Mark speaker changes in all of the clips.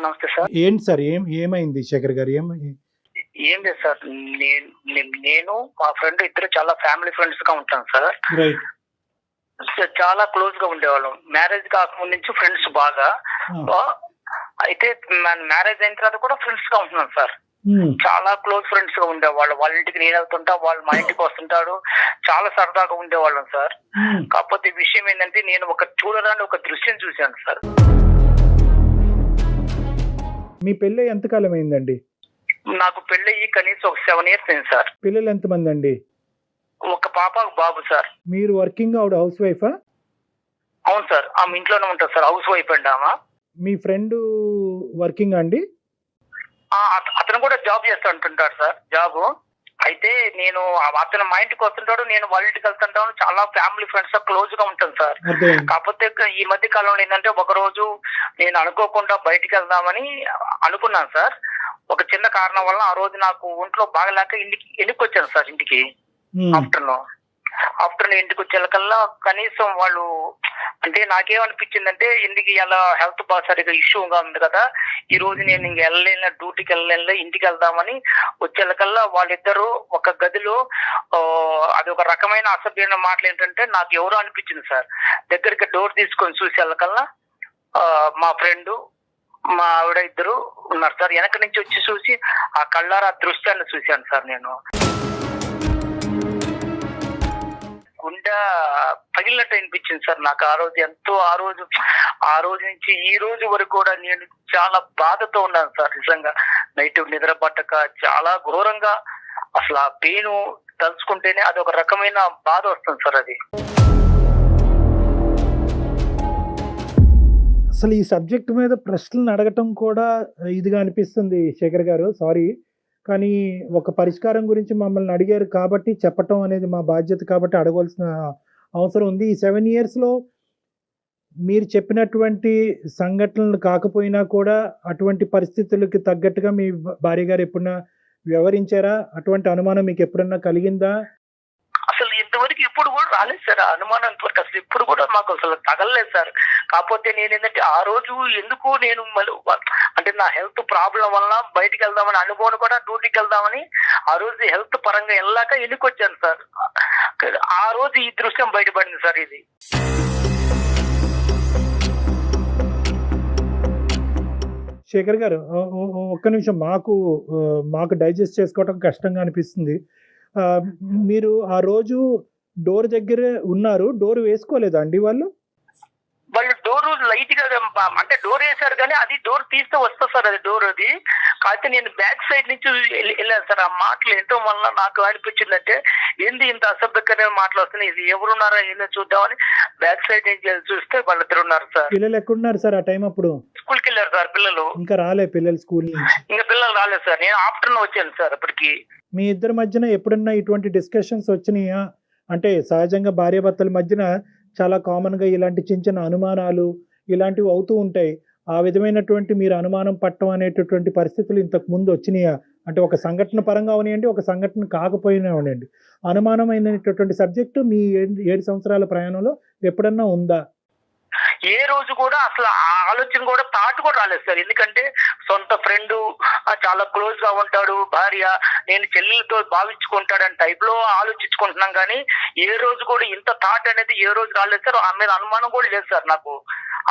Speaker 1: నమస్తే సార్.
Speaker 2: ఏంటి సార్ ఏమైంది శేఖర్ గారు?
Speaker 1: ఏం లేదు సార్. నేను మా ఫ్రెండ్ ఇద్దరు చాలా ఫ్యామిలీ ఫ్రెండ్స్ గా ఉంటాం సార్.
Speaker 2: రైట్.
Speaker 1: చాలా క్లోజ్ గా ఉండేవాళ్ళం. మ్యారేజ్ కాకముందు నుంచి ఫ్రెండ్స్ బాగా. అయితే మ్యారేజ్ అయిన తర్వాత కూడా ఫ్రెండ్స్ గా ఉంటున్నాం సార్. చాలా క్లోజ్ ఫ్రెండ్స్ గా ఉండేవాళ్ళు. వాళ్ళ ఇంటికి నేను వెళ్తుంటా, వాళ్ళు మా ఇంటికి వస్తుంటాడు. చాలా సరదాగా ఉండేవాళ్ళం సార్. కాకపోతే విషయం ఏంటంటే నేను చూడరాని ఒక దృశ్యం చూశాను సార్.
Speaker 2: మీ పెళ్ళి ఎంతకాలం అయిందండి?
Speaker 1: నాకు పెళ్ళయి కనీసం ఒక 7 years అయింది సార్.
Speaker 2: పిల్లలు ఎంతమంది అండి?
Speaker 1: ఒక పాప ఒక బాబు సార్.
Speaker 2: మీరు వర్కింగ్, ఆవిడ హౌస్ వైఫా?
Speaker 1: అవును సార్, ఆమె ఇంట్లోనే ఉంటుంది సార్. హౌస్ వైఫ్ అండి ఆమె.
Speaker 2: మీ ఫ్రెండ్ వర్కింగ్ అండి?
Speaker 1: అతను కూడా జాబ్ చేస్తా అంటుంటాడు సార్, జాబ్. అయితే నేను అతను మా ఇంటికి వస్తుంటాడు, నేను వాళ్ళ ఇంటికి వెళ్తుంటాను. చాలా ఫ్యామిలీ ఫ్రెండ్స్ క్లోజ్ గా ఉంటాను సార్. కాకపోతే ఈ మధ్య కాలంలో ఏంటంటే ఒక రోజు నేను అనుకోకుండా బయటికి వెళ్దామని అనుకున్నాను సార్. ఒక చిన్న కారణం వల్ల ఆ రోజు నాకు ఒంట్లో బాగలేక ఇంటికి వచ్చాను సార్. ఇంటికి ఆఫ్టర్నూన్ ఇంటికి వచ్చేకల్లా కనీసం వాళ్ళు అంటే నాకేమనిపించిందంటే ఇంటికి ఇలా హెల్త్ బాగా సరిగా ఇష్యూగా ఉంది కదా, ఈ రోజు నేను ఇంక వెళ్ళలేను, డ్యూటీకి వెళ్ళలేను, ఇంటికి వెళ్దామని వచ్చేకల్లా వాళ్ళిద్దరూ ఒక గదిలో అది ఒక రకమైన అసభ్యమైన మాటలు ఏంటంటే నాకు ఎవరో అనిపించింది సార్. దగ్గరికి డోర్ తీసుకొని చూసేకల్లా మా ఫ్రెండ్ మా ఆవిడ ఇద్దరు ఉన్నారు సార్. వెనక నుంచి వచ్చి చూసి ఆ కళ్ళారా దృశ్యాన్ని చూశాను సార్. నేను గుండె పగిలినట్టు అనిపించింది సార్ నాకు ఆ రోజు. ఎంతో ఆ రోజు నుంచి ఈ రోజు వరకు కూడా నేను చాలా బాధతో ఉన్నాను సార్. నిజంగా నైట్ నిద్ర పట్టక చాలా ఘోరంగా అసలు ఆ పెయిన్ తలుచుకుంటేనే అది ఒక రకమైన బాధ వస్తుంది సార్. అది
Speaker 2: అసలు ఈ సబ్జెక్ట్ మీద ప్రశ్నలు అడగటం కూడా ఇదిగా అనిపిస్తుంది శేఖర్ గారు, సారీ. కానీ ఒక పరిష్కారం గురించి మమ్మల్ని అడిగారు కాబట్టి చెప్పటం అనేది మా బాధ్యత కాబట్టి అడగవలసిన అవసరం ఉంది. ఈ 7 yearsలో మీరు చెప్పినటువంటి సంఘటనలు కాకపోయినా కూడా అటువంటి పరిస్థితులకి తగ్గట్టుగా మీ భార్య గారు ఎప్పుడన్నా వ్యవహరించారా? అటువంటి అనుమానం మీకు ఎప్పుడన్నా కలిగిందా?
Speaker 1: అసలు ఇంతవరకు ఇప్పుడు కూడా రాలేదు సార్ అనుమానం. ఇంతవరకు అసలు ఇప్పుడు కూడా మాకు అసలు తగలలేదు సార్. కాకపోతే నేను ఏంటంటే ఆ రోజు ఎందుకు నేను అంటే నా హెల్త్ ప్రాబ్లం వల్ల బయటికి వెళ్దామని అనుకోని కూడా డ్యూటీకి వెళ్దామని ఆ రోజు హెల్త్ పరంగా వెళ్ళాక ఎందుకు వచ్చాను సార్. ఆ రోజు ఈ దృశ్యం బయటపడింది సార్. ఇది
Speaker 2: శేఖర్ గారు ఒక్క నిమిషం, మాకు డైజెస్ట్ చేసుకోవటం కష్టంగా అనిపిస్తుంది. మీరు ఆ రోజు డోర్ దగ్గర ఉన్నారు, డోర్ వేసుకోలేదా అండి వాళ్ళు
Speaker 1: డోర్ లైట్ గా అంటే డోర్ వేసారు కానీ అది డోర్ తీస్తే వస్తా సార్. అది డోర్ అది కాకపోతే నేను బ్యాక్ సైడ్ నుంచి వెళ్ళాను సార్. ఆ మాటలు ఎంతో వల్ల నాకు అనిపించిందంటే ఏంది ఇంత అసభ్యకరమైన మాటలు వస్తున్నాయి, ఇది ఎవరున్నారా ఏందో చూద్దామని బ్యాక్ సైడ్ నుంచి చూస్తే వాళ్ళిద్దరు ఉన్నారు సార్.
Speaker 2: పిల్లలు ఎక్కడున్నారు సార్ ఆ టైం? అప్పుడు
Speaker 1: స్కూల్కి వెళ్ళారు సార్ పిల్లలు.
Speaker 2: ఇంకా రాలే పిల్లలు స్కూల్ నుంచి?
Speaker 1: ఇంకా పిల్లలు రాలేదు సార్. నేను ఆఫ్టర్నూన్ వచ్చాను సార్. అప్పటికి
Speaker 2: మీ ఇద్దరి మధ్యన ఎప్పుడన్నా ఇటువంటి డిస్కషన్స్ వచ్చినాయా? అంటే సహజంగా భార్యాభర్తల మధ్యన చాలా కామన్గా ఇలాంటి చిన్న చిన్న అనుమానాలు ఇలాంటివి అవుతూ ఉంటాయి. ఆ విధమైనటువంటి మీరు అనుమానం పట్టడం అనేటటువంటి పరిస్థితులు ఇంతకు ముందు వచ్చినాయా? అంటే ఒక సంఘటన పరంగా అవనివ్వండి, ఒక సంఘటన కాకపోయినా అవనివ్వండి, అనుమానమైనటువంటి సబ్జెక్టు మీ 7 సంవత్సరాల ప్రయాణంలో ఎప్పుడన్నా ఉందా?
Speaker 1: ఏ రోజు కూడా అసలు ఆ ఆలోచన కూడా థాట్ కూడా రాలేదు సార్. ఎందుకంటే సొంత ఫ్రెండ్, చాలా క్లోజ్ గా ఉంటాడు, భార్య నేను చెల్లెలతో భావించుకుంటాడని టైప్ లో ఆలోచించుకుంటున్నాం. కానీ ఏ రోజు కూడా ఇంత థాట్ అనేది ఏ రోజు రాలేదు సార్. ఆ మీద అనుమానం కూడా లేదు సార్. నాకు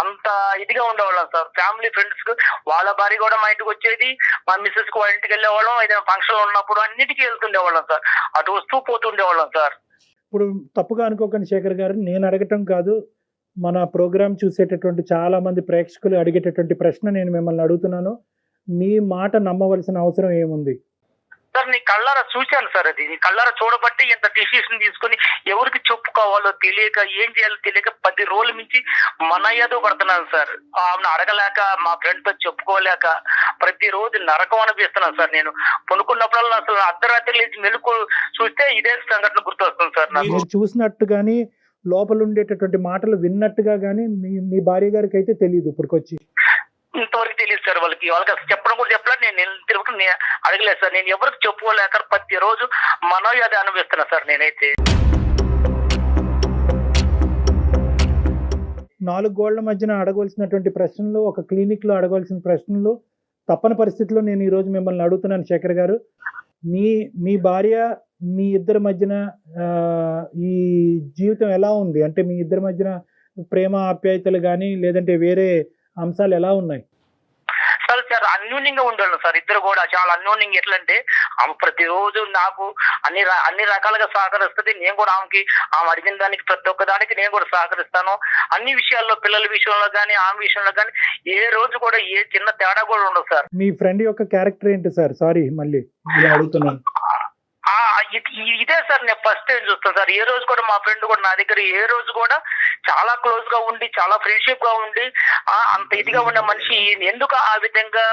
Speaker 1: అంత ఇదిగా ఉండేవాళ్ళం సార్. ఫ్యామిలీ ఫ్రెండ్స్ కు వాళ్ళ భార్య కూడా మా ఇంటికి వచ్చేది, మా మిస్సెస్ కు వాళ్ళ ఇంటికి వెళ్ళేవాళ్ళం, ఏదైనా ఫంక్షన్ ఉన్నప్పుడు అన్నిటికీ వెళ్తుండేవాళ్ళం సార్. అటు వస్తూ పోతుండేవాళ్ళం సార్.
Speaker 2: ఇప్పుడు తప్పుగా అనుకోకండి శేఖర్ గారు, నేను అడగటం కాదు, మన ప్రోగ్రామ్ చూసేటటువంటి చాలా మంది ప్రేక్షకులు అడిగేటటువంటి ప్రశ్న నేను మిమ్మల్ని అడుగుతున్నాను. మీ మాట నమ్మవలసిన అవసరం ఏముంది
Speaker 1: సార్? నీ కళ్ళారా చూశాను సార్. అది నీ కళ్ళారా చూడబట్టి ఇంత డిసిషన్ తీసుకుని ఎవరికి చెప్పుకోవాలో తెలియక ఏం చేయాలో తెలియక 10 రోజుల నుంచి మన ఏదో పడుతున్నాను సార్. ఆమెను అడగలేక మా ఫ్రెండ్ తో చెప్పుకోలేక ప్రతిరోజు నరకం అనిపిస్తున్నాను సార్. నేను కొనుక్కున్నప్పుడల్లా అసలు అర్ధరాత్రి లేచి మెలుకు చూస్తే ఇదే సంఘటన గుర్తొస్తుంది సార్ నాకు.
Speaker 2: మీరు చూసినట్టు కానీ లోపల ఉండేటటువంటి మాటలు విన్నట్టుగా కానీ మీ భార్య గారికి అయితే తెలియదు ఇప్పటికొచ్చి?
Speaker 1: ఇంతవరకు తెలియదు సార్. వాళ్ళకి అసలు చెప్పడం కూడా చెప్పలేదు. నేను తిరుగుతూ అడగలేదు సార్. నేను ఎవరికి చెప్పుకోలేక ప్రతిరోజు మనోయాది అనుభవిస్తున్నా సార్ నేనైతే.
Speaker 2: 4 గోళ్ల మధ్యన అడగవలసినటువంటి ప్రశ్నలు, ఒక క్లినిక్‌లో అడగవలసిన ప్రశ్నలు తప్పని పరిస్థితిలో నేను ఈరోజు మిమ్మల్ని అడుగుతున్నాను శేఖర్ గారు. మీ భార్య, మీ ఇద్దరి మధ్యన ఈ జీవితం ఎలా ఉంది? అంటే మీ ఇద్దరి మధ్యన ప్రేమ, ఆప్యాయతలు గాని, లేదంటే వేరే అంశాలు ఎలా ఉన్నాయి?
Speaker 1: సార్ అన్యోన్యంగా ఉండేవాళ్ళు సార్. ఇద్దరు కూడా చాలా అన్యోన్యంగా. ఎట్లా అంటే ఆమె ప్రతిరోజు నాకు అన్ని రకాలుగా సహకరిస్తుంది. నేను కూడా ఆమె అడిగిన దానికి ప్రతి ఒక్క దానికి నేను కూడా సహకరిస్తాను. అన్ని విషయాల్లో, పిల్లల విషయంలో కానీ, ఆమె విషయంలో కానీ ఏ రోజు కూడా ఏ చిన్న తేడా కూడా ఉండదు సార్.
Speaker 2: మీ ఫ్రెండ్ యొక్క క్యారెక్టర్ ఏంటి సార్? సారీ మళ్ళీ ఇలా అడుగుతున్నాను.
Speaker 1: ఇదే సార్ నేను ఫస్ట్ టైం చూస్తాను సార్. ఏ రోజు కూడా మా ఫ్రెండ్ కూడా నా దగ్గర ఏ రోజు కూడా చాలా క్లోజ్ గా ఉండి, చాలా ఫ్రెండ్షిప్ గా ఉండి, అంత ఇదిగా ఉన్న మనిషి ఎందుకు ఆ విధంగా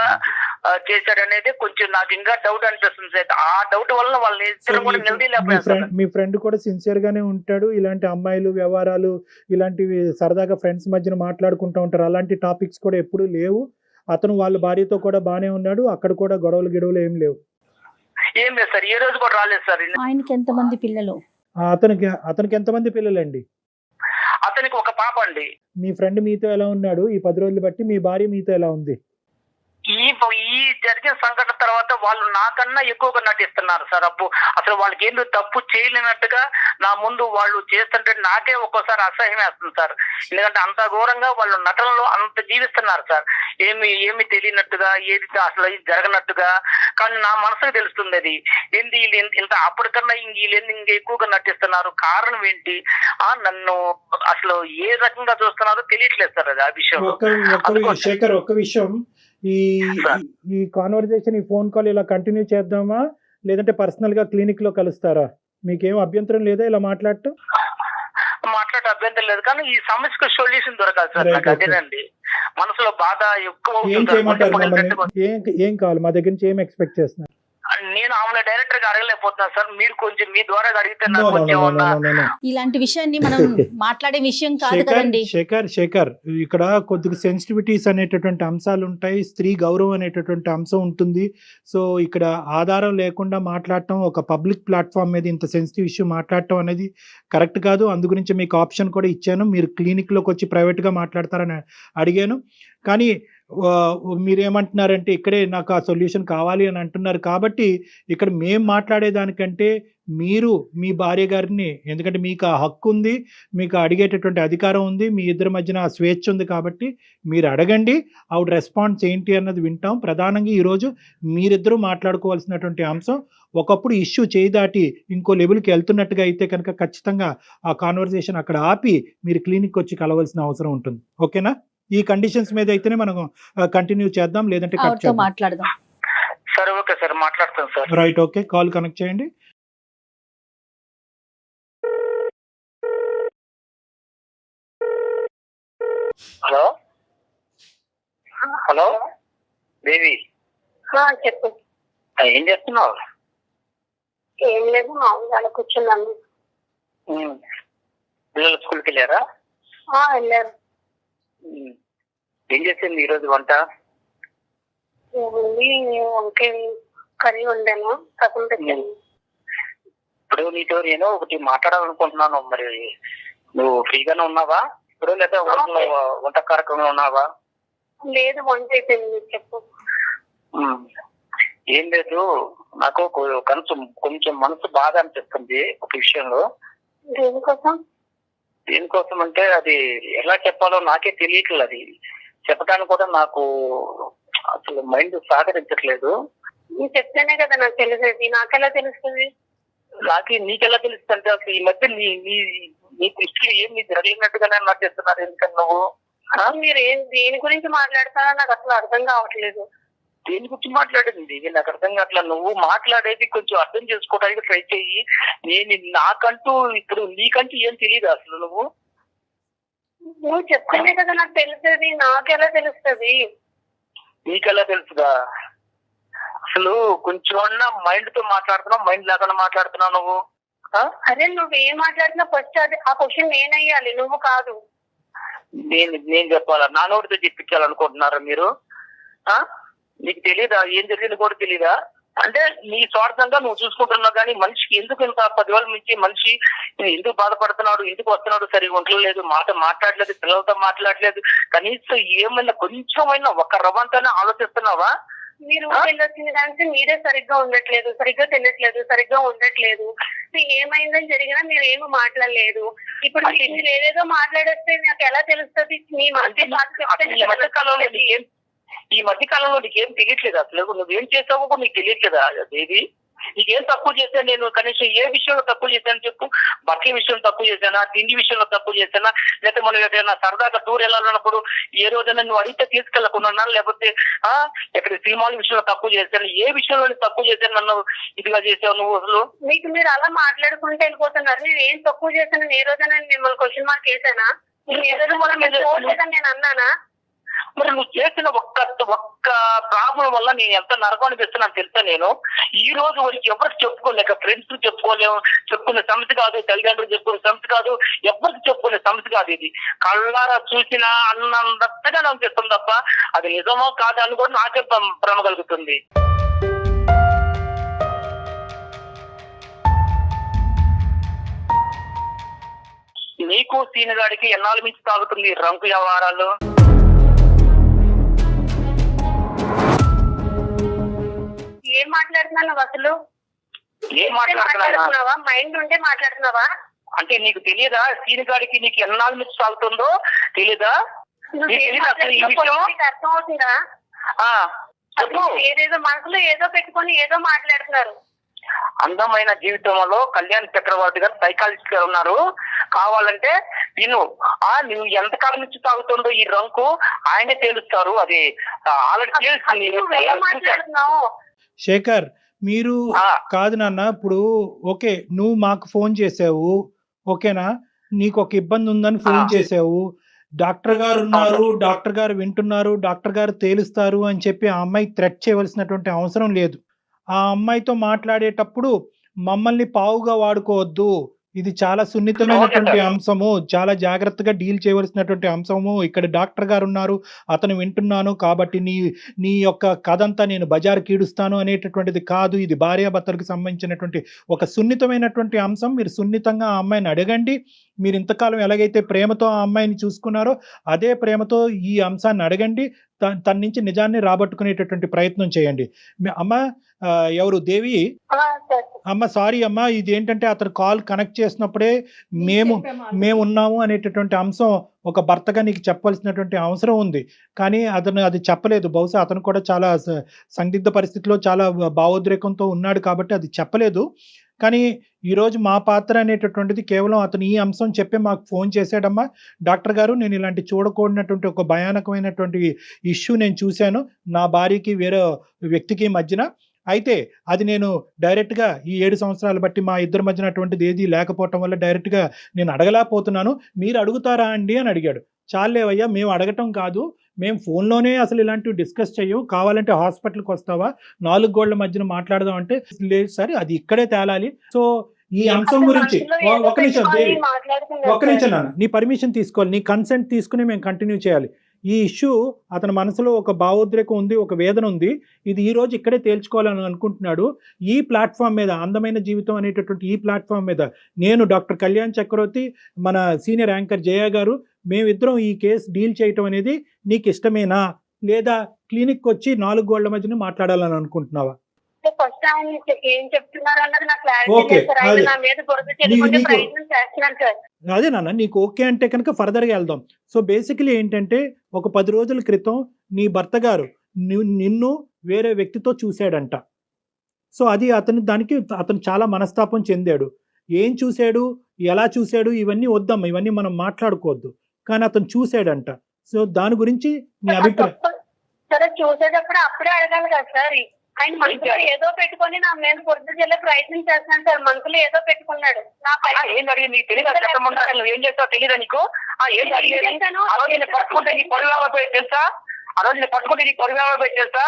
Speaker 1: చేశాడనేది కొంచెం నాకు ఇంకా డౌట్ అనిపిస్తుంది సార్. ఆ డౌట్ వల్ల వాళ్ళ ఇద్దరు కూడా నిలదీయలేకపోయారు.
Speaker 2: మీ ఫ్రెండ్ కూడా సిన్సియర్ గానే ఉంటాడు. ఇలాంటి అమ్మాయిలు వ్యవహారాలు, ఇలాంటివి సరదాగా ఫ్రెండ్స్ మధ్యన మాట్లాడుకుంటూ ఉంటారు. అలాంటి టాపిక్స్ కూడా ఎప్పుడూ లేవు. అతను వాళ్ళ భార్యతో కూడా బానే ఉన్నాడు. అక్కడ కూడా గొడవలు ఏం లేవు.
Speaker 1: ఏం లేదు సార్, ఏ రోజు కూడా రాలేదు సార్.
Speaker 3: ఆయనకి ఎంతమంది పిల్లలు?
Speaker 2: అతనికి ఎంతమంది పిల్లలండి?
Speaker 1: అతనికి ఒక పాప అండి.
Speaker 2: మీ ఫ్రెండ్ మీతో ఎలా ఉన్నాడు ఈ 10 రోజులు బట్టి? మీ భార్య మీతో ఎలా ఉంది?
Speaker 1: ఈ జరిగిన సంఘటన తర్వాత వాళ్ళు నాకన్నా ఎక్కువగా నటిస్తున్నారు సార్. అసలు వాళ్ళకి ఏందో తప్పు చేయలేనట్టుగా నా ముందు వాళ్ళు చేస్తుంటే నాకే ఒక్కోసారి అసహ్యం వేస్తుంది సార్. ఎందుకంటే అంత ఘోరంగా వాళ్ళు నటనలో అంత జీవిస్తున్నారు సార్. ఏమి తెలియనట్టుగా, ఏది అసలు జరగనట్టుగా. కానీ నా మనసుకు తెలుస్తుంది అది ఏంది ఇంత అప్పటికన్నా వీళ్ళు ఇంకా ఎక్కువగా నటిస్తున్నారు. కారణం ఏంటి? నన్ను అసలు ఏ రకంగా చూస్తున్నారో తెలియట్లేదు సార్. అది ఆ విషయం.
Speaker 2: శేఖర్, ఒక్క విషయం, ఈ కాన్వర్జేషన్, ఈ ఫోన్ కాల్ ఇలా కంటిన్యూ చేద్దామా, లేదంటే పర్సనల్ గా క్లినిక్ లో కలుస్తారా? మీకేం అభ్యంతరం లేదా ఇలా మాట్లాడటం?
Speaker 1: మాట్లాడే అభ్యంతరం లేదు, కానీ ఈ సమస్యకు సొల్యూషన్ దొరకాలి సార్. నాకు అదేనండి మనసులో బాధ ఎక్కువ.
Speaker 2: ఏం కావాలి? మా దగ్గర నుంచి ఏం ఎక్స్పెక్ట్ చేస్తున్నారు?
Speaker 1: నేను ఆమె డైరెక్టర్ గా అడగలేకపోతున్నాను సార్. మీరు కొంచెం మీ ద్వారా అడిగితే
Speaker 3: ఇలాంటి విషయాన్ని మనం మాట్లాడే విషయం కాదు కదండి.
Speaker 2: శేఖర్, ఇక్కడ కొద్దిగా సెన్సిటివిటీస్ అనేటటువంటి అంశాలు ఉంటాయి. స్త్రీ గౌరవం అనేటటువంటి అంశం ఉంటుంది. సో ఇక్కడ ఆధారం లేకుండా మాట్లాడటం, ఒక పబ్లిక్ ప్లాట్ఫామ్ మీద ఇంత సెన్సిటివ్ ఇష్యూ మాట్లాడటం అనేది కరెక్ట్ కాదు. అందు గురించి మీకు ఆప్షన్ కూడా ఇచ్చాను. మీరు క్లినిక్ లోకి వచ్చి ప్రైవేట్ గా మాట్లాడతారని అడిగాను. కానీ మీరేమంటున్నారంటే ఇక్కడే నాకు ఆ సొల్యూషన్ కావాలి అని అంటున్నారు. కాబట్టి ఇక్కడ మేము మాట్లాడేదానికంటే మీరు మీ భార్య గారిని, ఎందుకంటే మీకు ఆ హక్కు ఉంది, మీకు అడిగేటటువంటి అధికారం ఉంది, మీ ఇద్దరి మధ్యన ఆ స్వేచ్ఛ ఉంది. కాబట్టి మీరు అడగండి, ఆవిడ రెస్పాన్స్ ఏంటి అన్నది వింటాం. ప్రధానంగా ఈరోజు మీరిద్దరూ మాట్లాడుకోవాల్సినటువంటి అంశం, ఒకప్పుడు ఇష్యూ చేయి దాటి ఇంకో లెవెల్కి వెళ్తున్నట్టుగా అయితే కనుక ఖచ్చితంగా ఆ కాన్వర్జేషన్ అక్కడ ఆపి మీరు క్లినిక్ వచ్చి కలవాల్సిన అవసరం ఉంటుంది. ఓకేనా? ఈ కండిషన్స్ మీద అయితేనే మనం కంటిన్యూ చేద్దాం, లేదంటే
Speaker 3: మాట్లాడదాం.
Speaker 1: సరే, ఓకే సార్, మాట్లాడతాం sir.
Speaker 2: Right, okay, call connect చేయండి.
Speaker 1: హలో దేవి,
Speaker 4: చెప్పు.
Speaker 1: ఏం చేస్తున్నావు?
Speaker 4: ఏం లేదు, మామూలుగా కూర్చున్నాను.
Speaker 1: పిల్లలు స్కూల్కి వెళ్ళారా?
Speaker 4: వెళ్ళారు.
Speaker 1: ఏం చేసింది ఈరోజు వంట?
Speaker 4: ఏముంది, వంకాయ కర్రీ వండాను, సగం పెట్టాను.
Speaker 1: ఇప్పుడు నీతో నేను ఒకటి మాట్లాడాలనుకుంటున్నాను. మరి నువ్వు ఫ్రీగానే ఉన్నావా ఇప్పుడు, లేదా వంట కార్యక్రమంలో ఉన్నావా?
Speaker 4: లేదు, వంట అయిపోయింది. చెప్పు.
Speaker 1: ఏం లేదు, నాకు కొంచెం మనసు బాగా అనిపిస్తుంది ఒక విషయంలో. దేనికోసం అంటే అది ఎలా చెప్పాలో నాకే తెలియట్లేదు. అది చెప్పడానికి కూడా నాకు అసలు మైండ్ సహకరించట్లేదు.
Speaker 4: నువ్వు చెప్తేనే కదా నాకు తెలిసేది. నాకెలా తెలుస్తుంది?
Speaker 1: నీకెలా తెలుస్తుంది అంటే అసలు ఈ మధ్య నీ దృష్టిలో ఏమి జరగలేనట్టుగానే నాకు చెప్తున్నారు. ఎందుకని నువ్వు
Speaker 4: మీరు దేని గురించి మాట్లాడతారో నాకు అసలు అర్థం కావట్లేదు.
Speaker 1: దేని గురించి మాట్లాడింది నాకు అర్థం కావట్లా. నువ్వు మాట్లాడేది కొంచెం అర్థం చేసుకోవడానికి ట్రై చెయ్యి. నాకంటూ ఇప్పుడు నీకంటూ ఏం తెలియదు అసలు.
Speaker 4: నువ్వు చెప్తేనే కదా నాకు తెలిసేది. నాకెలా తెలుస్తుంది?
Speaker 1: నీకెలా తెలుసుదా? అసలు కొంచెం మైండ్ తో మాట్లాడుతున్నావు, మైండ్ లేకుండా మాట్లాడుతున్నావు నువ్వు.
Speaker 4: అరే నువ్వేం మాట్లాడినా ఫస్ట్ అది ఆ క్వశ్చన్ నేనయ్యాలి, నువ్వు కాదు.
Speaker 1: నేను చెప్పాలా? నా నోటితో చెప్పించాలనుకుంటున్నారా మీరు? నీకు తెలీదా ఏం జరిగింది కూడా తెలీదా? అంటే నీ స్వార్థంగా నువ్వు చూసుకుంటున్నావు, కానీ మనిషికి ఎందుకు ఇంత 10,000 నుంచి మనిషి ఎందుకు బాధపడుతున్నాడు, ఎందుకు వస్తున్నాడు, సరిగా ఉండలేదు, మాట్లాడలేదు, పిల్లలతో మాట్లాడలేదు, కనీసం ఏమైనా కొంచెమైనా ఒక రవ్వంతైనా ఆలోచిస్తున్నావా?
Speaker 4: మీరు వెళ్ళొచ్చిన దానికి మీరే సరిగ్గా ఉండట్లేదు, సరిగ్గా తినట్లేదు, సరిగ్గా ఉండట్లేదు. ఏమైందని జరిగినా మీరు ఏమి మాట్లాడలేదు. ఇప్పుడు మీరు ఏదేదో మాట్లాడేస్తే నాకు ఎలా తెలుస్తుంది? మీ మధ్య
Speaker 1: ఈ మధ్య కాలంలో నీకేం తెలియట్లేదు, అసలు నువ్వేం చేసావో నీకు తెలియట్లేదా దేవి? నీకేం తక్కువ చేశాను నేను? కనీసం ఏ విషయంలో తక్కువ చేశాను చెప్పు? బట్టల విషయంలో తక్కువ చేశానా, తిండి విషయంలో తక్కువ చేశానా, లేకపోతే మనం ఎక్కడైనా సరదాగా టూర్ వెళ్ళాలన్నప్పుడు ఏ రోజైనా నువ్వు అడిగితే తీసుకెళ్లకుండా, లేకపోతే ఎక్కడ సినిమాల విషయంలో తక్కువ చేశాను, ఏ విషయంలో తక్కువ చేశాను నన్ను ఇదిగా చేసావు నువ్వు? అసలు
Speaker 4: మీకు మీరు అలా మాట్లాడుకుంటూ వెళ్ళిపోతున్నారు. నేను ఏం తక్కువ చేశాను? ఏ రోజైనా మిమ్మల్ని క్వశ్చన్ మార్క్ వేసానా? నేను అన్నానా?
Speaker 1: మరి నువ్వు చేసిన ఒక్క ప్రాబ్లం వల్ల నేను ఎంత నరకం అనిపిస్తున్నాను తెలుసా? నేను ఈ రోజు వరకు ఎవరికి చెప్పుకోలేక, ఫ్రెండ్స్ చెప్పుకోలేము, చెప్పుకునే సమస్య కాదు, తల్లిదండ్రులు చెప్పుకునే సమస్య కాదు, ఎవరికి చెప్పుకునే సమస్య కాదు. ఇది కళ్ళారా చూసినా అన్నంతగా అనిపిస్తుంది తప్ప అది నిజమో కాదు అని కూడా నాకే భ్రమ కలుగుతుంది. నీకు సీనిగాడికి ఎన్నాళ్ళ నుంచి తాగుతుంది రంకు వ్యవహారాలు?
Speaker 4: ఏం మాట్లాడుతున్నావు అసలు?
Speaker 1: ఏం మాట్లాడుతున్నావా?
Speaker 4: మైండ్ ఉంటే మాట్లాడుతున్నావా?
Speaker 1: అంటే నీకు తెలియదా సీనిగాడికి నీకు ఎన్నాళ్ళ నుంచి తాగుతుందో తెలీదా?
Speaker 4: అర్థం అవుతుందా? ఏదేదో మనసులో ఏదో పెట్టుకొని ఏదో మాట్లాడుతున్నారు.
Speaker 1: అందమైన జీవితంలో కళ్యాణ్ చక్రవర్తి గారు సైకాలజిస్ట్ గారు ఉన్నారు, కావాలంటే నువ్వు ఎంతకాలం నుంచి తాగుతుందో ఈ రంకు ఆయనే తేలుస్తారు. అది ఆల్రెడీ
Speaker 4: మాట్లాడుతున్నావు.
Speaker 2: శేఖర్, మీరు కాదు నాన్న, ఇప్పుడు ఓకే నువ్వు మాకు ఫోన్ చేసావు, ఓకేనా, నీకు ఒక ఇబ్బంది ఉందని ఫోన్ చేసావు, డాక్టర్ గారు ఉన్నారు, డాక్టర్ గారు వింటున్నారు, డాక్టర్ గారు తేలుస్తారు అని చెప్పి ఆ అమ్మాయి థ్రెట్ చేయవలసినటువంటి అవసరం లేదు. ఆ అమ్మాయితో మాట్లాడేటప్పుడు మమ్మల్ని పావుగా వాడుకోవద్దు, ఇది చాలా సున్నితమైనటువంటి అంశము, చాలా జాగ్రత్తగా డీల్ చేయవలసినటువంటి అంశము, ఇక్కడ డాక్టర్ గారు ఉన్నారు, అతను వింటున్నాను కాబట్టి నీ యొక్క కథ అంతా నేను బజారు కీడుస్తాను అనేటటువంటిది కాదు. ఇది భార్యాభర్తలకు సంబంధించినటువంటి ఒక సున్నితమైనటువంటి అంశం. మీరు సున్నితంగా ఆ అమ్మాయిని అడగండి. మీరు ఇంతకాలం ఎలాగైతే ప్రేమతో ఆ అమ్మాయిని చూసుకున్నారో అదే ప్రేమతో ఈ అంశాన్ని అడగండి. తన నుంచి నిజాన్ని రాబట్టుకునేటటువంటి ప్రయత్నం చేయండి. అమ్మ ఎవరు దేవి అమ్మ, సారీ అమ్మ, ఇది ఏంటంటే అతను కాల్ కనెక్ట్ చేసినప్పుడే మేము ఉన్నాము అనేటటువంటి అంశం ఒక భర్తగా నీకు చెప్పవలసినటువంటి అవసరం ఉంది, కానీ అతను అది చెప్పలేదు. బహుశా అతను కూడా చాలా సందిగ్ధ పరిస్థితిలో చాలా భావోద్రేకంతో ఉన్నాడు కాబట్టి అది చెప్పలేదు. కానీ ఈరోజు మా పాత్ర అనేటటువంటిది కేవలం అతను ఈ అంశం చెప్పి మాకు ఫోన్ చేశాడమ్మా, డాక్టర్ గారు నేను ఇలాంటి చూడకూడనటువంటి ఒక భయానకమైనటువంటి ఇష్యూ నేను చూశాను నా భార్యకి వేరే వ్యక్తికి మధ్యన. అయితే అది నేను డైరెక్ట్గా ఈ 7 సంవత్సరాలు బట్టి మా ఇద్దరి మధ్యన అటువంటిది ఏది లేకపోవటం వల్ల డైరెక్ట్గా నేను అడగలేకపోతున్నాను, మీరు అడుగుతారా అండి అని అడిగాడు. చాలేవయ్యా, మేము అడగటం కాదు, మేము ఫోన్లోనే అసలు ఇలాంటివి డిస్కస్ చెయ్యం, కావాలంటే హాస్పిటల్కి వస్తావా, 4 గోళ్ల మధ్యన మాట్లాడదాం అంటే లేదు సార్, అది ఇక్కడే తేలాలి. సో ఈ అంశం గురించి ఒక నిమిషం నాన్న, నీ పర్మిషన్ తీసుకోవాలి, నీ కన్సెంట్ తీసుకుని మేము కంటిన్యూ చేయాలి. ఈ ఇష్యూ అతని మనసులో ఒక భావోద్రేకం ఉంది, ఒక వేదన ఉంది, ఇది ఈ రోజు ఇక్కడే తేల్చుకోవాలని అనుకుంటున్నాడు. ఈ ప్లాట్ఫామ్ మీద, అందమైన జీవితం అనేటటువంటి ఈ ప్లాట్ఫామ్ మీద నేను డాక్టర్ కళ్యాణ్ చక్రవర్తి, మన సీనియర్ యాంకర్ జయ గారు, మేమిద్దరం ఈ కేసు డీల్ చేయటం అనేది నీకు ఇష్టమేనా, లేదా క్లినిక్ వచ్చి 4 గోళ్ల మధ్యన మాట్లాడాలని అనుకుంటున్నావా?
Speaker 4: ఫస్ట్ ఆయన ఏం చెప్తున్నారు అన్నది నాకు క్లారిటీ లేదు సార్. ఆయన నా మీద బురద చల్లుకునే ప్రయత్నం చేస్తున్నాను సార్.
Speaker 2: అదే నాన్న, నీకు ఓకే అంటే కనుక ఫర్దర్గా వెళ్దాం. సో బేసికలీ ఏంటంటే ఒక 10 రోజుల క్రితం నీ భర్త గారు నిన్ను వేరే వ్యక్తితో చూశాడంట. సో అది అతను చాలా మనస్తాపం చెందాడు. ఏం చూశాడు, ఎలా చూశాడు, ఇవన్నీ వద్దమ్మా, ఇవన్నీ మనం మాట్లాడుకోవద్దు, కానీ అతను చూశాడంట. సో దాని గురించి నీ అభిప్రాయం?
Speaker 4: సరే, చూసేటప్పుడు అప్పుడే అడగాలి కదా సార్. ఆయన మనసులో ఏదో పెట్టుకొని నా మీద బురద చల్లే ప్రయత్నం చేస్తున్నాను సార్. మనసులో ఏదో పెట్టుకున్నాడు.
Speaker 1: ఏం చేస్తావు తెలీదా నీకు? ఆ రోజు నేను పట్టుకుంటే నీ పొరుగు పోయి తెలుసా? ఆ రోజు నేను పట్టుకుంటే నీ పొరుగు పోయి తెలుసా?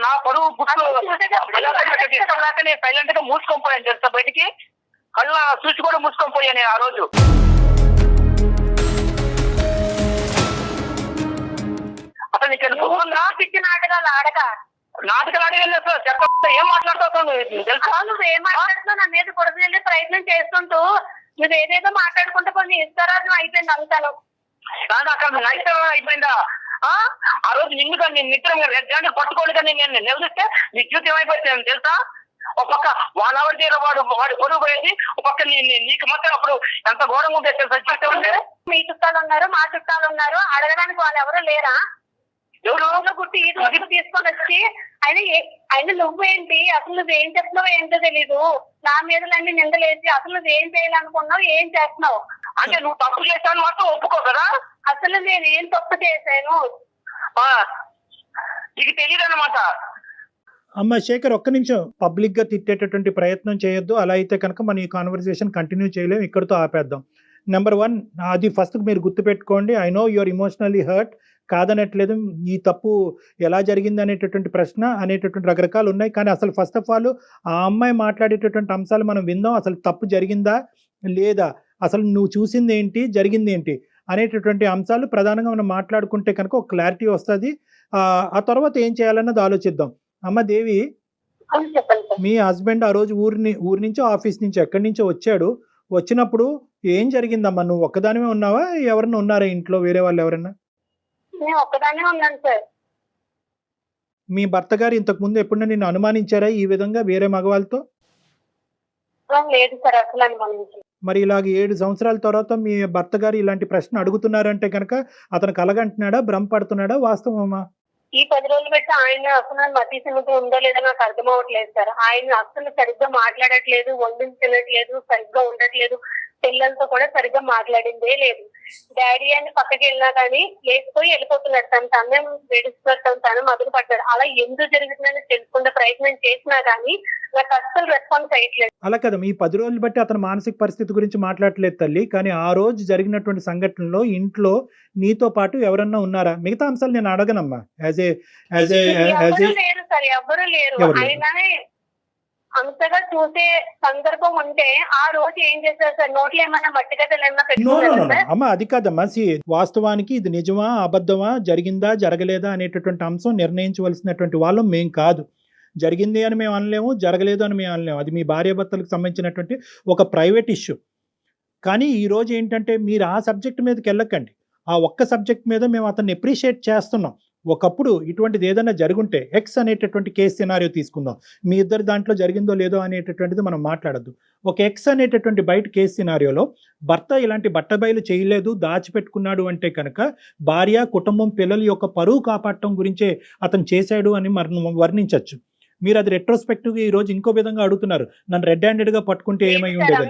Speaker 1: నా పరువు గుర్తులాకనే సైలెంట్ గా మూసుకొని పోయాను తెలుసా బయటికి. కళ్ళ చూసి కూడా మూసుకొని పోయాను ఆ రోజు. అసలు నీకు గుర్తుందా?
Speaker 4: పిచ్చి నాటకాలు ఆడక
Speaker 1: నాటకాలు అడిగింది అసలు చెప్ప ఏం మాట్లాడుతావు తెలుసా?
Speaker 4: నువ్వు ఏం మాట్లాడుతున్నావు? నా మీద బురద వెళ్ళే ప్రయత్నం చేసుకుంటూ నువ్వు ఏదేదో మాట్లాడుకుంటే కొన్ని ఇస్తారాజం అయిపోయింది అంతాను.
Speaker 1: అక్కడ నైట్ అయిపోయిందా? ఆ రోజు నిన్ను కానీ నేను నిద్ర రెడ్డి పట్టుకోండి కానీ నేను నిలదీస్తే నీ జీవితం ఏమైపోయింది తెలుసా? ఒక పక్క 1 hour తీర వాడు కొనుగోలు పోయేది, ఒక పక్క నీకు మాత్రం అప్పుడు ఎంత ఘోరంగా ఉంటుంది తెలుసా జీవితం అంటే.
Speaker 4: మీ చుట్టాలు ఉన్నారు, మా చుట్టాలు ఉన్నారు, అడగడానికి వాళ్ళు ఎవరు లేరా? ఎవరు గుట్టి ఈ రోజు తీసుకొని వచ్చి ఆయన నువ్వేంటి అసలు నువ్వేం చెప్తున్నావు ఏంటో తెలీదు, నా మీదలన్నీ నిందలేసి అసలు నువ్వేం చేయాలనుకున్నావు, ఏం చేస్తున్నావు
Speaker 1: అంటే నువ్వు తప్పు చేశాను మాత్రం ఒప్పుకో కదా.
Speaker 4: అసలు నేను ఏం తప్పు చేశాను
Speaker 1: నీకు తెలియదు అన్నమాట.
Speaker 2: అమ్మ శేఖర్, ఒక్క నిమిషం. పబ్లిక్ గా తిట్టేటటువంటి ప్రయత్నం చేయొద్దు. అలా అయితే కనుక మన ఈ కాన్వర్సేషన్ కంటిన్యూ చేయలేము, ఇక్కడితో ఆపేద్దాం. నెంబర్ 1, అది ఫస్ట్ మీరు గుర్తుపెట్టుకోండి. I know your emotionally hurt, కాదనట్లేదు. ఈ తప్పు ఎలా జరిగింది అనేటటువంటి ప్రశ్న అనేటటువంటి రకరకాలు ఉన్నాయి. కానీ అసలు ఫస్ట్ ఆఫ్ ఆల్ ఆ అమ్మాయి మాట్లాడేటటువంటి అంశాలు మనం విందాం. అసలు తప్పు జరిగిందా లేదా, అసలు నువ్వు చూసింది ఏంటి, జరిగింది ఏంటి అనేటటువంటి అంశాలు ప్రధానంగా మనం మాట్లాడుకుంటే కనుక ఒక క్లారిటీ వస్తుంది. ఆ తర్వాత ఏం చేయాలన్నది ఆలోచిద్దాం. అమ్మ దేవి, మీ హస్బెండ్ ఆ రోజు ఊరి నుంచో ఆఫీస్ నుంచి ఎక్కడి నుంచో వచ్చాడు. వచ్చినప్పుడు ఏం జరిగిందమ్మా? నువ్వు ఒక్కదానివే ఉన్నావా, ఎవరన్నా ఉన్నారా ఇంట్లో, వేరే వాళ్ళు ఎవరన్నా?
Speaker 4: నేను ఒక్కదానే ఉన్నాను సార్.
Speaker 2: మీ భర్త గారు ఇంతకు ముందు ఎప్పుడన్నా నిన్ను అనుమానించారా ఈ విధంగా వేరే మగవాళ్ళతో?
Speaker 4: లేదు సార్, అసలు అనుమానించి.
Speaker 2: మరి ఇలాగ 7 సంవత్సరాల తర్వాత మీ భర్త గారు ఇలాంటి ప్రశ్న అడుగుతున్నారంటే కనుక అతను కలగంటున్నాడా, భ్రమపడుతున్నాడా, వాస్తవమా?
Speaker 4: ఈ 10 రోజులు పెట్టి ఆయన అసలు మతి సిమితి ఉందో లేదో నాకు అర్థం అవ్వట్లేదు సార్. ఆయన అసలు సరిగ్గా మాట్లాడట్లేదు, వండించి తినట్లేదు, సరిగ్గా ఉండట్లేదు, పిల్లలతో కూడా సరిగ్గా మాట్లాడిందే లేదు. డాడీ అని పక్కకి వెళ్ళినా కానీ లేకపోయి వెళ్ళిపోతున్నాడు, తను వేడిస్తున్నాడు, తను మొదలు పడ్డాడు. అలా ఎందుకు జరుగుతుందని తెలుసుకునే ప్రయత్నం చేసినా కానీ నాకు అస్సలు రెస్పాన్స్ అయ్యట్లేదు.
Speaker 2: అలా కదా, ఈ 10 రోజులు బట్టి అతని మానసిక పరిస్థితి గురించి మాట్లాడలేదు తల్లి. కానీ ఆ రోజు జరిగినటువంటి సంఘటనలో ఇంట్లో నీతో పాటు ఎవరన్నా ఉన్నారా? మిగతా అంశాలు నేను అడగనమ్మా.
Speaker 4: లేరు సార్, ఎవరు లేరు. ఆయననే అంతగా చూసే సందర్భం ఉంటే ఆ రోజు ఏం చేశారు సార్? నోట్లో ఏమన్నా మట్టి గడ్డలు ఏమన్నా పెట్టుకున్నారా?
Speaker 2: అమ్మా అది కాదమ్మా. వాస్తవానికి ఇది నిజమా అబద్ధమా, జరిగిందా జరగలేదా అనేటటువంటి అంశం నిర్ణయించవలసినటువంటి వాళ్ళం మేం కాదు. జరిగింది అని మేము అనలేము, జరగలేదు అని మేము అనలేము. అది మీ భార్యాభర్తలకు సంబంధించినటువంటి ఒక ప్రైవేట్ ఇష్యూ. కానీ ఈరోజు ఏంటంటే మీరు ఆ సబ్జెక్ట్ మీదకి వెళ్ళకండి. ఆ ఒక్క సబ్జెక్ట్ మీద మేము అతన్ని అప్రిషియేట్ చేస్తున్నాం. ఒకప్పుడు ఇటువంటిది ఏదైనా జరుగుంటే ఎక్స్ అనేటటువంటి కేసు సినారియో తీసుకుందాం. మీ ఇద్దరు దాంట్లో జరిగిందో లేదో అనేటటువంటిది మనం మాట్లాడద్దు. ఒక ఎక్స్ అనేటటువంటి బయట కేసు సినారియోలో భర్త ఇలాంటి బట్టబయలు చేయలేదు, దాచిపెట్టుకున్నాడు అంటే కనుక భార్య, కుటుంబం, పిల్లల యొక్క పరువు కాపాడటం గురించే అతను చేశాడు అని వర్ణించవచ్చు. మీరు అది రెట్రోస్పెక్టివ్ ఈ రోజు ఇంకో విధంగా అడుగుతున్నారు, నన్ను రెడ్ హ్యాండెడ్ గా పట్టుకుంటే ఏమై ఉండేది?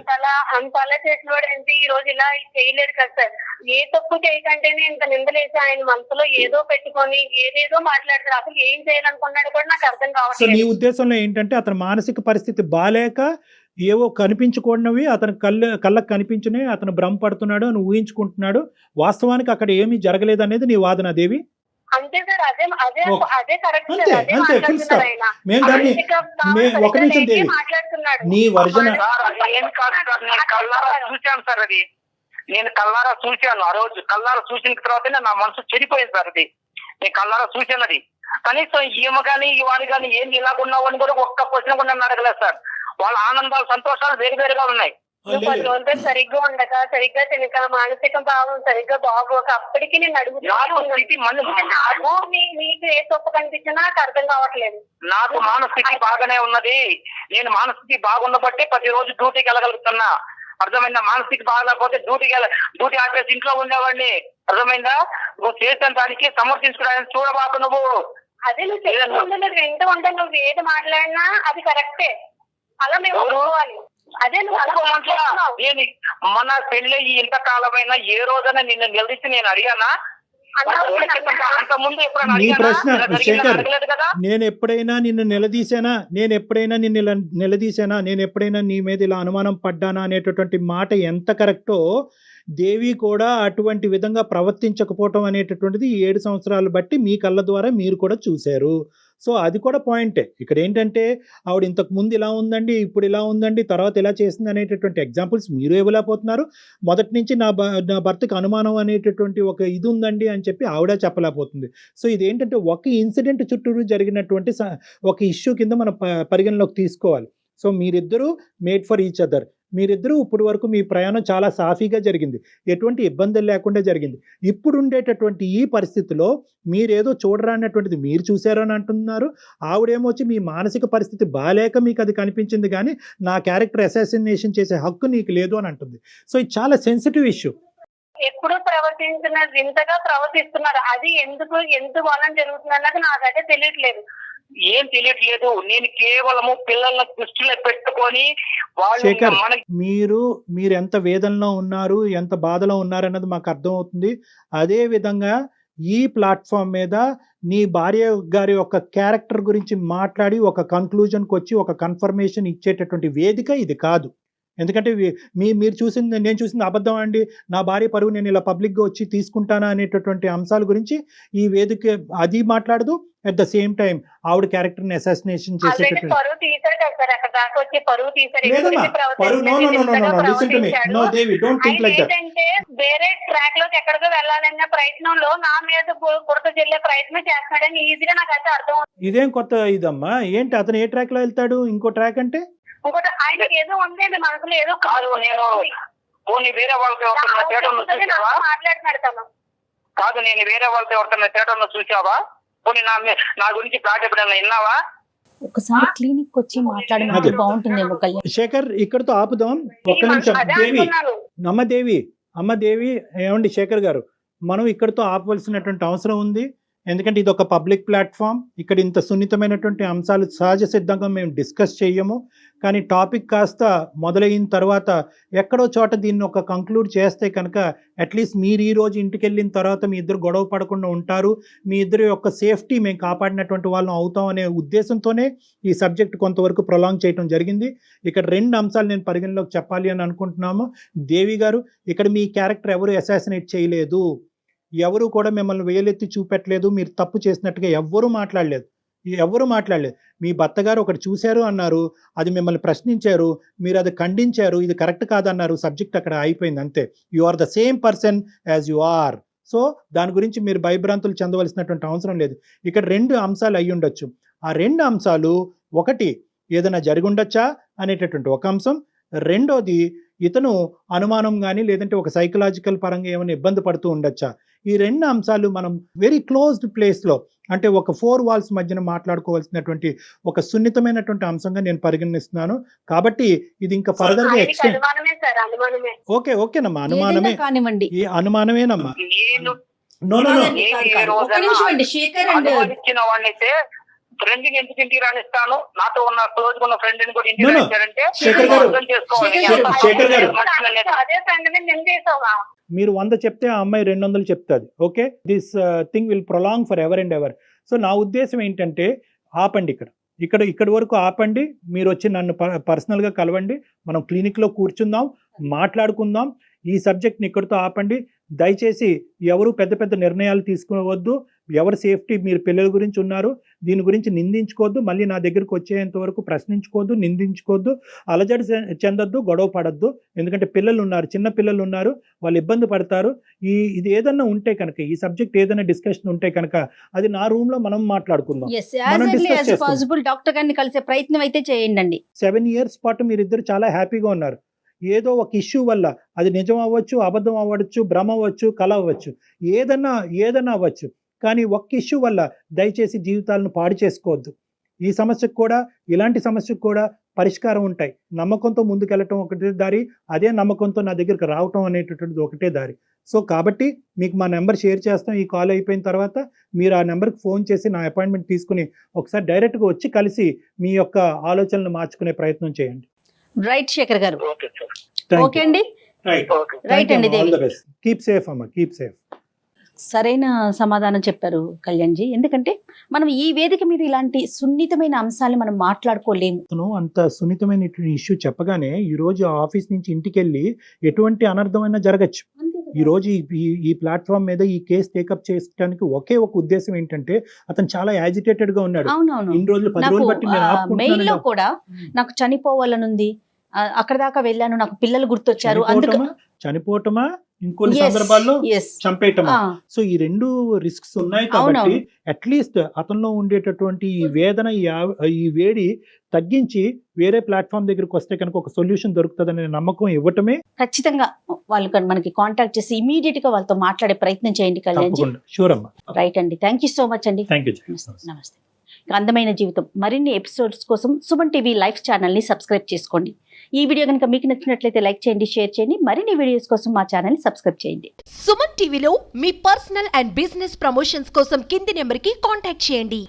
Speaker 4: అంతలా చేసినోడు ఏంటి ఈ రోజు ఇలా చేయలేడు కదా సార్. ఏ తప్పు చేయకంటేనే ఇంత నిందలేసి ఆయన మనసులో ఏదో పెట్టుకొని ఏదేదో మాట్లాడతారు. అసలు ఏం చేయాలనుకున్నాడు కూడా నాకు అర్థం కావట్లేదు.
Speaker 2: నీ ఉద్దేశంలో ఏంటంటే అతని మానసిక పరిస్థితి బాలేక ఏవో కనిపించకూడనివి అతని కళ్ళకు కనిపించునే అతను భ్రమపడుతున్నాడు అని ఊహించుకుంటున్నాడు. వాస్తవానికి అక్కడ ఏమీ జరగలేదు అనేది నీ వాదన దేవి?
Speaker 4: అంతే సార్, అదే కరెక్ట్.
Speaker 2: ఒక నిమిషం దేవి, నీ వర్జన
Speaker 1: చూశాను సార్. అది నేను కల్లారా చూశాను. ఆ రోజు కల్లారా చూసిన తర్వాతనే నా మనసు చెడిపోయింది సార్. అది నేను కల్లారా చూశాను. అది కనీసం ఈమె కానీ వాడు కానీ ఏంది ఇలాగున్నావు అని కూడా ఒక్క క్వశ్చన్ కూడా నన్ను అడగలేదు సార్. వాళ్ళ ఆనందాలు, సంతోషాలు వేరువేరుగా ఉన్నాయి.
Speaker 4: 10 రోజులు సరిగ్గా ఉండక, సరిగ్గా తినక, మానసిక భావం సరిగ్గా బాగోక అప్పటికి నేను అడుగుతున్నాను. నీకు ఏ తప్పు కనిపించినా నాకు అర్థం కావట్లేదు.
Speaker 1: నాకు మానస్థితి బాగానే ఉన్నది. నేను మానస్థితి బాగున్నబట్టే ప్రతిరోజు డ్యూటీకి వెళ్ళగలుగుతున్నా. అర్థమైందా? మానస్థితి బాగాలేకపోతే డ్యూటీ ఆపేసి ఇంట్లో ఉండేవాడిని. అర్థమైందా? నువ్వు చేసిన దానికి సమర్థించుకోవడానికి చూడబాకు. నువ్వు
Speaker 4: అదే నువ్వు చేస్తుంటే నువ్వు వింటూ ఉంటే నువ్వు ఏది మాట్లాడినా అది కరెక్టే. అలా మేము ఒప్పుకోవాలి. అదే
Speaker 1: నేను మన పెళ్ళి ఇంతకాలమైనా ఏ రోజైనా నిన్ను నిలదీసి నేను అడిగానా?
Speaker 2: నీ ప్రశ్న శేఖర్, నేను ఎప్పుడైనా నిన్ను నిలదీశానా, నేను ఎప్పుడైనా నీ మీద ఇలా అనుమానం పడ్డానా అనేటటువంటి మాట ఎంత కరెక్టో దేవి కూడా అటువంటి విధంగా ప్రవర్తించకపోవటం అనేటటువంటిది 7 సంవత్సరాలు బట్టి మీ కళ్ళ ద్వారా మీరు కూడా చూశారు. సో అది కూడా పాయింటే. ఇక్కడ ఏంటంటే ఆవిడ ఇంతకు ముందు ఇలా ఉందండి, ఇప్పుడు ఇలా ఉందండి, తర్వాత ఇలా చేసింది అనేటటువంటి ఎగ్జాంపుల్స్ మీరు ఇవ్వలేకపోతున్నారు. మొదటి నుంచి నా భర్తకు అనుమానం అనేటటువంటి ఒక ఇది ఉందండి అని చెప్పి ఆవిడ చెప్పలేకపోతుంది. సో ఇదేంటంటే ఒక ఇన్సిడెంట్ చుట్టూరు జరిగినటువంటి ఒక ఇష్యూ కింద మనం పరిగణలోకి తీసుకోవాలి. సో మీరిద్దరూ మేడ్ ఫర్ ఈచ్ అదర్. మీరిద్దరూ ఇప్పుడు వరకు మీ ప్రయాణం చాలా సాఫీగా జరిగింది, ఎటువంటి ఇబ్బందులు లేకుండా జరిగింది. ఇప్పుడు ఉండేటటువంటి ఈ పరిస్థితిలో మీరేదో చూడరానటువంటిది మీరు చూసారని అంటున్నారు. ఆవిడేమో వచ్చి మీ మానసిక పరిస్థితి బాలేక మీకు అది కనిపించింది, కానీ నా క్యారెక్టర్ అసాసినేషన్ చేసే హక్కు నీకు లేదు అని అంటుంది. సో ఇది చాలా సెన్సిటివ్ ఇష్యూ.
Speaker 4: ఎప్పుడు ప్రవర్తించిన వింతగా ప్రవర్తిస్తున్నారు. అది ఎందుకు వలన జరుగుతుంది అన్నది నాకైతే తెలియట్లేదు.
Speaker 1: ఏం తెలియట్లేదు. నేను కేవలము పిల్లల దృష్టిలో పెట్టుకొని
Speaker 2: శేఖర్,
Speaker 1: వాళ్ళు
Speaker 2: మీరు ఎంత వేదనలో ఉన్నారు, ఎంత బాధలో ఉన్నారు అన్నది మాకు అర్థమవుతుంది. అదే విధంగా ఈ ప్లాట్ఫామ్ మీద నీ భార్య గారి యొక్క క్యారెక్టర్ గురించి మాట్లాడి ఒక కన్క్లూజన్కి వచ్చి ఒక కన్ఫర్మేషన్ ఇచ్చేటటువంటి వేదిక ఇది కాదు. ఎందుకంటే మీరు చూసింది, నేను చూసింది అబద్ధం అండి, నా భార్య పరువు నేను ఇలా పబ్లిక్గా వచ్చి తీసుకుంటానా అనేటటువంటి అంశాల గురించి ఈ వేదిక అది మాట్లాడదు. అట్ ద సేమ్ టైం ఆవిడ క్యారెక్టర్ ని అసాసినేషన్ చేసేటటువంటి
Speaker 4: వేరే ట్రాక్ లోకి ఎక్కడికో వెళ్ళాలన్న ప్రయత్నంలో నా మీద బురద జల్లే ప్రయత్నం చేస్తున్నాడని ఈజీగా నాకైతే అర్థం.
Speaker 2: ఇదేం కొత్త ఇదమ్మా, ఏంటి అతను ఏ ట్రాక్ లో వెళ్తాడు? ఇంకో ట్రాక్ అంటే
Speaker 4: ఇంకోటి ఆయనకి ఏదో ఉందండి మనసులో, ఏదో
Speaker 1: కాదు. నేను వేరే వాళ్ళతో
Speaker 4: మాట్లాడుతున్నాడు తను.
Speaker 1: కాదు, నేను వేరే వాళ్ళతో ఎవరితో థియేటర్లో చూసావా? పోనీ నా గురించి ప్లాట్ ఎప్పుడైనా విన్నావా?
Speaker 3: ఒకసారి క్లినిక్ వచ్చి మాట్లాడినట్టు బాగుంటుందేమో కళ్యాణ్.
Speaker 2: శేఖర్, ఇక్కడతో ఆపుదాం. ఒక్క నిమిషం దేవి, అమ్మ దేవి, ఏమండి శేఖర్ గారు, మనం ఇక్కడతో ఆపవలసినటువంటి అవసరం ఉంది. ఎందుకంటే ఇది ఒక పబ్లిక్ ప్లాట్ఫామ్. ఇక్కడ ఇంత సున్నితమైనటువంటి అంశాలు సహజ సిద్ధంగా మేము డిస్కస్ చేయము. కానీ టాపిక్ కాస్త మొదలైన తర్వాత ఎక్కడో చోట దీన్ని ఒక కంక్లూడ్ చేస్తే కనుక అట్లీస్ట్ మీరు ఈ రోజు ఇంటికి వెళ్ళిన తర్వాత మీ ఇద్దరు గొడవ పడకుండా ఉంటారు, మీ ఇద్దరు యొక్క సేఫ్టీ మేము కాపాడినటువంటి వాళ్ళం అవుతాం అనే ఉద్దేశంతోనే ఈ సబ్జెక్ట్ కొంతవరకు ప్రొలాంగ్ చేయడం జరిగింది. ఇక్కడ 2 అంశాలు నేను పరిగణలోకి చెప్పాలి అని అనుకుంటున్నాము. దేవి గారు, ఇక్కడ మీ క్యారెక్టర్ ఎవరు అసాసినేట్ చేయలేదు, ఎవరు కూడా మిమ్మల్ని వేలెత్తి చూపెట్టలేదు, మీరు తప్పు చేసినట్టుగా ఎవ్వరూ మాట్లాడలేదు. మీ భర్త గారు ఒకటి చూశారు అన్నారు, అది మిమ్మల్ని ప్రశ్నించారు, మీరు అది ఖండించారు, ఇది కరెక్ట్ కాదన్నారు, సబ్జెక్ట్ అక్కడ అయిపోయింది, అంతే. You are the same person as you are. So దాని గురించి మీరు భయభ్రాంతులు చెందవలసినటువంటి అవసరం లేదు. ఇక్కడ 2 అంశాలు అయి ఉండొచ్చు. ఆ 2 అంశాలు, ఒకటి ఏదైనా జరిగి ఉండొచ్చా అనేటటువంటి ఒక అంశం, రెండోది ఇతను అనుమానం కానీ లేదంటే ఒక సైకలాజికల్ పరంగా ఏమైనా ఇబ్బంది పడుతూ ఉండొచ్చా. ఈ 2 అంశాలు మనం వెరీ క్లోజ్డ్ ప్లేస్లో, అంటే ఒక 4 వాల్స్ మధ్యన మాట్లాడుకోవాల్సినటువంటి ఒక సున్నితమైనటువంటి అంశంగా నేను పరిగణిస్తున్నాను. కాబట్టి ఇది ఇంకా ఫర్దర్ గా ఎక్స్టెండ్. ఓకేనమ్మా, అనుమానమే కానివ్వండి, ఈ అనుమానమేనమ్మా.
Speaker 1: ఫ్రెండ్ ఎందుకు ఇంటికి రానిస్తాను, నాతో ఉన్న క్లోజ్ ఉన్న ఫ్రెండ్ ని కూడా ఇంటికి రానిస్తారంటే
Speaker 2: మీరు 100 చెప్తే ఆ అమ్మాయి 200 చెప్తుంది. Okay, this thing will prolong for ever and ever. So నా ఉద్దేశం ఏంటంటే ఆపండి, ఇక్కడి వరకు ఆపండి. మీరు వచ్చి నన్ను పర్సనల్గా కలవండి, మనం క్లినిక్లో కూర్చుందాం, మాట్లాడుకుందాం. ఈ సబ్జెక్ట్ని ఇక్కడితో ఆపండి. దయచేసి ఎవరు పెద్ద పెద్ద నిర్ణయాలు తీసుకోవద్దు. ఎవరి సేఫ్టీ, మీరు పిల్లల గురించి ఉన్నారు, దీని గురించి నిందించుకోవద్దు. మళ్ళీ నా దగ్గరకు వచ్చేంత వరకు ప్రశ్నించుకోవద్దు, నిందించుకోవద్దు, అలజడి చెందొద్దు, గొడవ పడద్దు. ఎందుకంటే పిల్లలు ఉన్నారు, చిన్న పిల్లలు ఉన్నారు, వాళ్ళు ఇబ్బంది పడతారు. ఇది ఏదన్నా ఉంటే కనుక, ఈ సబ్జెక్ట్ ఏదైనా డిస్కషన్ ఉంటే కనుక అది నా రూమ్ లో మనం మాట్లాడుకుందాం.
Speaker 3: డాక్టర్ గారిని కలిసే ప్రయత్నం అయితే చేయండి.
Speaker 2: 7 years పాటు మీరిద్దరు చాలా హ్యాపీగా ఉన్నారు. ఏదో ఒక ఇష్యూ వల్ల, అది నిజం అవ్వచ్చు, అబద్ధం అవ్వచ్చు, భ్రమ అవ్వచ్చు, కళ అవ్వచ్చు, ఏదన్నా అవ్వచ్చు, కానీ ఒక్క ఇష్యూ వల్ల దయచేసి జీవితాలను పాడు చేసుకోవద్దు. ఈ సమస్యకు కూడా, ఇలాంటి సమస్యకు కూడా పరిష్కారం ఉంటాయి. నమ్మకంతో ముందుకెళ్ళటం ఒకటే దారి, అదే నమ్మకంతో నా దగ్గరికి రావటం అనేటటువంటిది ఒకటే దారి. సో కాబట్టి మీకు మా నెంబర్ షేర్ చేస్తాం. ఈ కాల్ అయిపోయిన తర్వాత మీరు ఆ నెంబర్కి ఫోన్ చేసి నా అపాయింట్మెంట్ తీసుకుని ఒకసారి డైరెక్ట్గా వచ్చి కలిసి మీ యొక్క ఆలోచనలు మార్చుకునే ప్రయత్నం చేయండి.
Speaker 3: రైట్ శేఖర్ గారు, ఓకే అండి, రైట్ అండి.
Speaker 2: కీప్ సేఫ్ అమ్మా, కీప్ సేఫ్.
Speaker 3: సరైన సమాధానం చెప్పారు కళ్యాణ్జీ. ఎందుకంటే మనం ఈ వేదిక మీద ఇలాంటి సున్నితమైన అంశాలు మనం మాట్లాడుకోలేము.
Speaker 2: అంత సున్నితమైన ఇష్యూ చెప్పగానే ఈ రోజు ఆఫీస్ నుంచి ఇంటికి వెళ్ళి ఎటువంటి అనర్థమైనా జరగచ్చు. ఈ రోజు ఈ ప్లాట్ఫామ్ మీద ఈ కేసు టేకప్ చేయడానికి ఒకే ఒక ఉద్దేశం ఏంటంటే అతను చాలా యాజిటేటెడ్ గా ఉన్నాడు.
Speaker 3: అవునవును.
Speaker 2: ఇన్ని రోజులు 10 రోజులు బట్టి నేను
Speaker 3: మెయిల్
Speaker 2: ఆపుకుంటున్నాను.
Speaker 3: లో కూడా నాకు చనిపోవాలనుంది, అక్కడ దాకా వెళ్ళాను, నాకు పిల్లలు గుర్తొచ్చారు, అందుకు
Speaker 2: చనిపోవటమా ఇంకొన్ని సందర్భాల్లో చంపేయటమా. సో ఈ రెండు రిస్క్స్ ఉన్నాయి కాబట్టి అట్లీస్ట్ అతనిలో ఉండేటటువంటి ఈ వేదన ఈ వేడి తగ్గించి వేరే ప్లాట్ఫామ్ దగ్గరికి వస్తే కనుక ఒక సొల్యూషన్ దొరుకుతుందనే నమ్మకం ఇవ్వటమే.
Speaker 3: ఖచ్చితంగా వాళ్ళు మనకి కాంటాక్ట్ చేసి ఇమీడియట్ గా వాళ్ళతో మాట్లాడే ప్రయత్నం చేయండి కళ్యాణ్ జీ.
Speaker 2: షూర్ అమ్మా.
Speaker 3: రైట్ అండి, థ్యాంక్ యూ సో మచ్ అండి.
Speaker 2: Thank you.
Speaker 3: నమస్తే. అందమైన జీవితం మరిన్ని ఎపిసోడ్స్ కోసం సుమన్ టీవీ లైవ్ ఛానల్ ని సబ్స్క్రైబ్ చేసుకోండి. ఈ వీడియో కనుక మీకు నచ్చినట్లయితే లైక్ చేయండి, షేర్ చేయండి. మరిన్ని వీడియోస్ కోసం మా ఛానల్ ని సబ్స్క్రైబ్ చేయండి.
Speaker 5: సుమన్ టీవీలో మీ పర్సనల్ అండ్ బిజినెస్ ప్రమోషన్స్ కోసం కింది నెంబర్ కి కాంటాక్ట్ చేయండి.